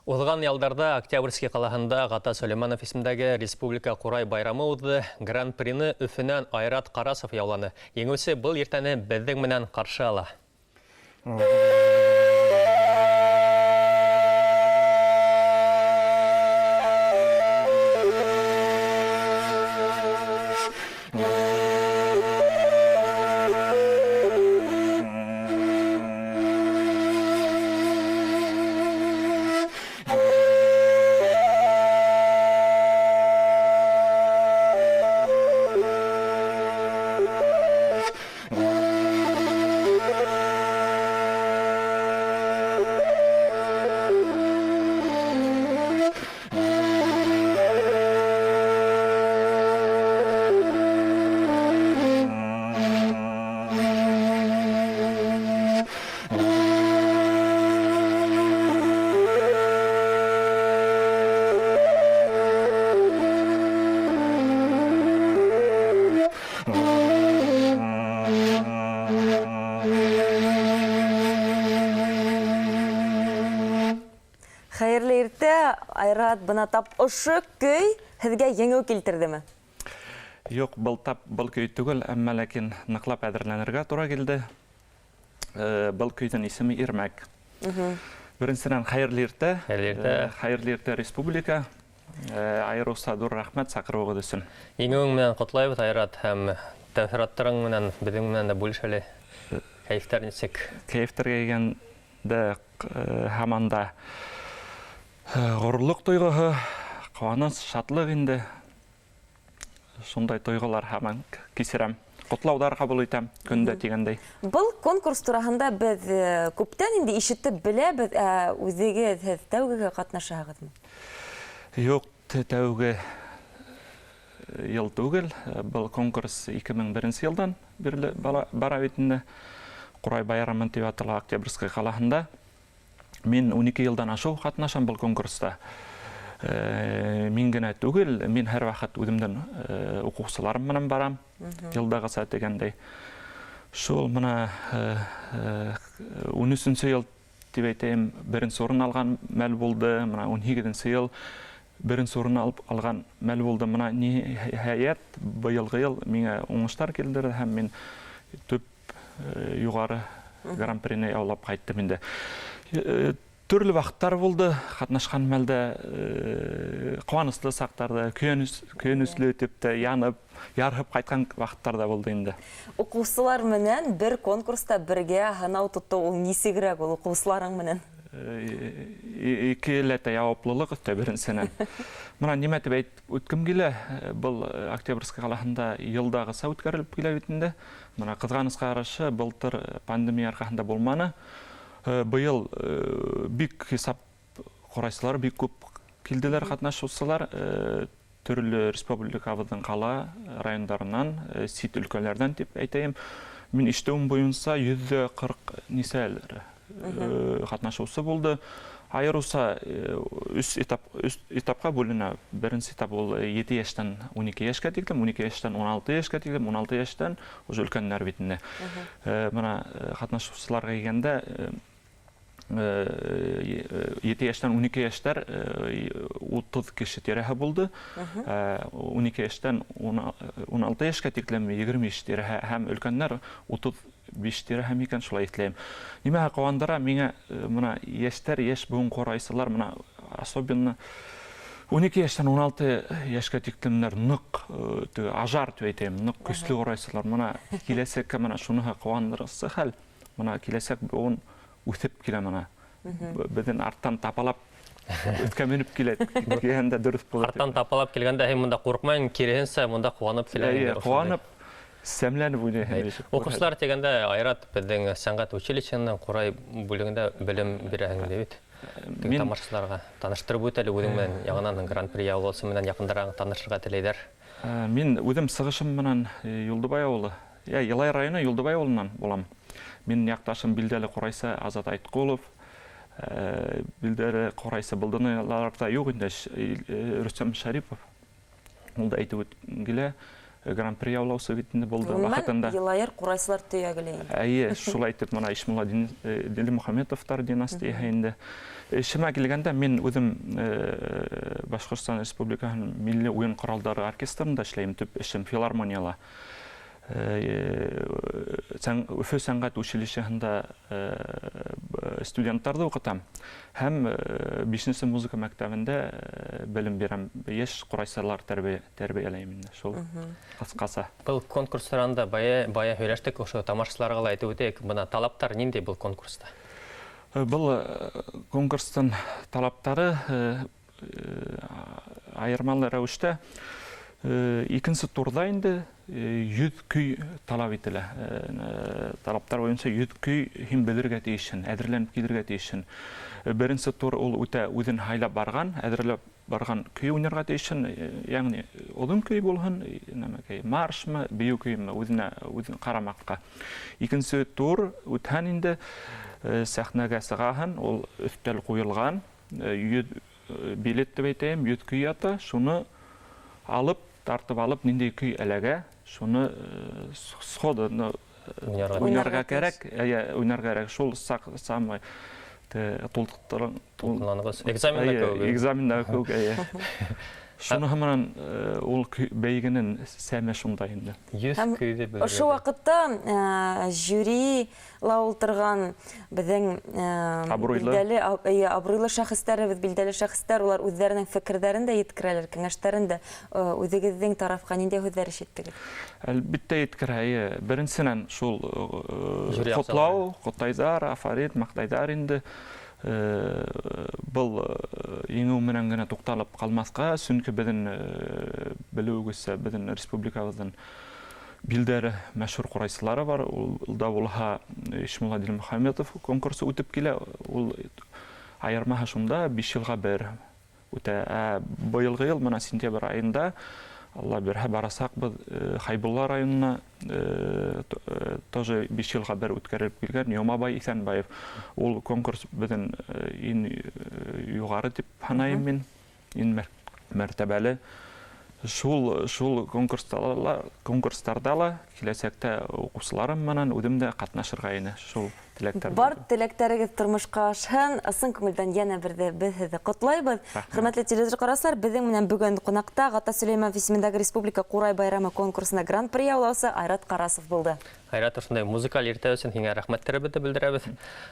Узган ялдарда Октябрьский қалаһында Гата Сөлейманов исемдәге Республика Курай байрамы узды. Гран-прины Өфөнән Айрат Карасов яуланы. Еңүче был ертәне безнең менән каршы ала. Хәерле иртә, Айрат, бына тап ошо көй һеҙгә еңеү килтердеме? Юк, был көй түгел, әммә ләкин ныҡлап әҙерләнергә тура килде. Был көйҙең исеме Ирмәк. Беренсенән хәйерле иртә. Хәйерле иртә республика. Айрыуса ҙур рәхмәт саҡырыуығыҙ өсөн. Еңеүең менән ҡотлайбыҙ, Айрат, һәм тәьҫораттарың менән беҙҙең менән дә бүлешәле. Кәйефтәр нисек? Кәйефтәргә килгәндә һаман да ғорурлыҡ тойғоһо, ҡыуаныс, шатлыҡ инде. Шундай тойғолар һаман кисерәм. Ҡотлауҙар ҡабул итәм көндә тигәндәй. Был конкурс тураһында беҙ күптән инде ишетеп беләбеҙ, үҙегеҙ һеҙ тәүгегә ҡатнашаһығыҙмы? Юҡ, тәүге йыл түгел. Был конкурс 2001 йылдан бирле бара бит инде. Ҡурай байрамы тип атала Октябрьский ҡалаһында. Мин 12 йылдан ашыу ҡатнашам был конкурста. Мин генә түгел, мин һәр ваҡыт үҙемдән уҡыусыларым менән барам, йылдағыса тигәндәй. Шул мына 13-нче йыл тип әйтәйем, беренсе урын алған мәл булды, мына 18-нче йыл беренсе урын алған мәл булды. Мына ниһайәт быйылғы йыл миңә уңыштар килдерҙе һәм мин төп юғары гран-прины яулап ҡайттым инде. Төрлө ваҡыттар булды, ҡатнашҡан мәлдә ҡыуаныслы саҡтарҙа, көйөнөслө тип тә янып, ярһып ҡайтҡан ваҡыттар да булды инде. Уҡыусылар менән бер конкурста бергә һынау тотоу нисегерәк ул уҡыусыларың менән? Икеләтә яуаплылыҡ өҫтә беренсенән. Мына нимә тип үткем килә, был Октябрьский ҡалаһында йылдағыса үткәрелеп килә бит инде. Мына ҡыҙғанысҡа ҡаршы былтыр пандемия арҡаһында булманы. Быйыл бик хисап ҡорайсылар, бик күп килделәр ҡатнашыусылар. Төрлө республикабыҙҙың ҡала райондарынан, сит өлкәләрҙән тип әйтәйем. Мин ишетеүем буйынса 140 нисәлер ҡатнашыусы булды. Айырыуса 3 этапҡа бүленә. Беренсе этап ул 7 йәштән 12 йәшкә тиклем, 12 йәштән 16 йәшкә тиклем, 16 йәштән уже өлкәннәр бит инде. Мына ҡатнашыусыларға килгәндә 7 йәштән 12 йәштәр 30 кеше тирәһе булды. 12 йәштән 16 йәшкә тиклем 20 тирәһе һәм өлкәннәр 35 тирәһе микән шулай иҫләйем. Нимәһе ҡыуандыра миңә мына йәштәр, йәш буын ҡорайсылар, мына особенно 12 йәштән 16 йәшкә тиклемнәр ныҡ ажар тип әйтәйем, ныҡ көслө ҡорайсылар. Мына киләсәккә мына шуныһы ҡыуандырысы хәл. Мына киләсәк буын үҫеп килә мына. Беҙҙең арттан тапалап өҫкә менеп килә. Килгәндә дөрөҫ булыр. Арттан тапалап килгәндә һин монда ҡурҡмайың, киреһенсә монда ҡыуанып килә. Ҡыуанып, сәмләнеп уйнайһың. Уҡыусылар тигәндә, Айрат, беҙҙең сәнғәт училищеның Ҡурай бүлегендә белем бирәһең бит. Тамашасыларға таныштырып үт әле үҙең менән, яңынан гран-при яулаусы менән яҡындараҡ танышырға теләйҙәр. Мин үҙем сығышым менән Юлдыбай ауылы, Йылай районы Юлдыбай ауылынан булам. Мин яҡташым билдәле ҡорайсы Азат Айтҡолов, билдәле ҡорайсы булдыныйларҙа юҡ инде Рөстәм Шәрипов. Ул да әйтеп үткелә, гран-при яулаусы бит инде булды ваҡытында. Йылайыр ҡурайсылар төйәгеләй. Шулай итеп, мына Ишмулла Дилмөхәмәтовтар династияһы инде. Шыма келгенде мен өзім Башқұртстан Республикасының милли ойын құралдары оркестрында эшлейм, түп ішім филармонияла. Өфө сәнгать училищесында студенттарды оқытам. Һәм 5-нче музыка мәктәбендә белем бирәм. Яшь курайсалар тәрбияләйм. Шул кыскасы. Бұл конкурстарында бая һөйләштек, ошо тамашачыларга ла әйтеп үтәйек. Бына талаптар нинди бұл конкурста? Бұл конкурстың талаптары айырмалы рәвештә икенче турда инде 100 көй талап ителә. Талаптар буенча 100 көй һәм белергә тиешен, әзерләнеп килергә тиешен. Беренче тур ул үтә үзен һайлап барган, әзерләп барган көй уйнарга тиешен, ягъни озын көй булһын, нәмәкәй маршмы, бию көйме үзен карамакка. Икенче тур үткән инде сәхнәгә сыгаһын, ул өстәл куелган, билет дип әйтәм, 100 көй ята, шуны алып, тартып алып, нинди көй әләгә, шуны сходы уйнарга кирәк, уйнарга кирәк. Шул самый тултырыңыз экзаменда күк. Шуны һәман ул бәйгенең сәме шунда инде. 100 көйдә белергә. Ошо вакытта жюри ла ултырган безнең абруйлы шәхестәрбез, билдәле шәхестәр, улар үзләренең фикерләрен дә yetkерәләр, киңәшләрен дә. Үзегезнең тарафка нинди һүзләр ишеттегез? Әлбәттә yetkерә. Беренчедән шул котлау, Котайдар, Афарит, Мактайдар инде был еңеү менән генә тукталып калмаска, чөнки безнең белүгезчә безнең республикабызның билдәре мәшһүр курайсылары бар. Ул да булһа Ишмулла Дилмөхәммәтов конкурсы үтеп килә. Ул айырмаһы шунда 5 елга бер үтә. Быелгы ел менә сентябрь айында Алла бирһә барасак без Хайбулла районына тоже 5 елга бер үткәрелеп килгән Йомабай Исәнбаев. Ул конкурс безнең ин югары дип һанайм мин, ин мәртәбәле. Шул конкурстарда ла киләсәктә укучыларым менән үзем дә катнашырга ине. Шул теләктәр. Бар теләктәрегез тормышка ашһын. Ысын күңелдән янә бердә без сезне котлайбыз. Хөрмәтле телевизор карашлар, безнең менән бүген кунакта Гата Сөләйманов исемендәге Республика Курай байрамы конкурсында гран-при яулаучысы Айрат Карасов булды. Айрат, ошондай музыкаль иртә өчен һиңә рәхмәтләребезне белдерәбез.